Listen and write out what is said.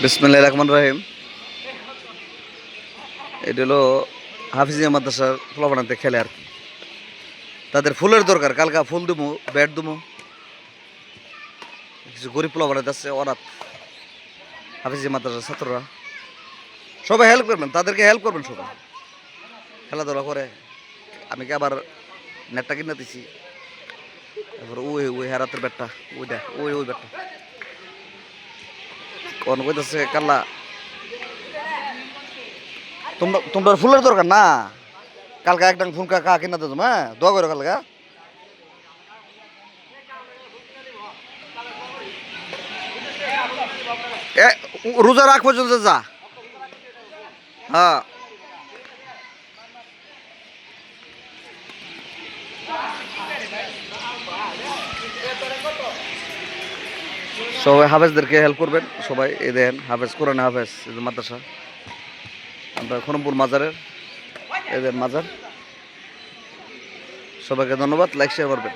বিসমিল্লাহির রহমানির রহিম। এটা হলো হাফিজিয়া মাদ্রাসার পোলাপানাতে খেলে আর কি। তাদের ফুলের দরকার, কালকা ফুল দেবো, ব্যাট দেবো। কিছু গরিব পোলাপানাতে আছে, অনাথ হাফিজিয়া মাদ্রাসার ছাত্ররা সবাই হেল্প করবেন, তাদেরকে হেল্প করবেন সবাই। খেলাধুলা করে আমি কি আবার নেটটা কিনে দিছি। তারপর ওই ওই হেরাতের ব্যাটটা, ওইটা ওই ওই ব্যাটটা কোন কইতাছে কাল্লা তোমরা তোমরা ফুলের দরকার না, কালকে একটা ফোন কা কিনা দিতাম। হ্যাঁ, দোয়া করো কালকে। রোজা রাখ পর্যন্ত যা। হ্যাঁ, সবাই হাফেজদেরকে হেল্প করবেন সবাই। এই দেন হাফেজ, কোরআন হাফেজ মাদ্রাসা, আমরা খনমপুর মাজারের এদের মাজার। সবাইকে ধন্যবাদ, লাইক শেয়ার করবেন।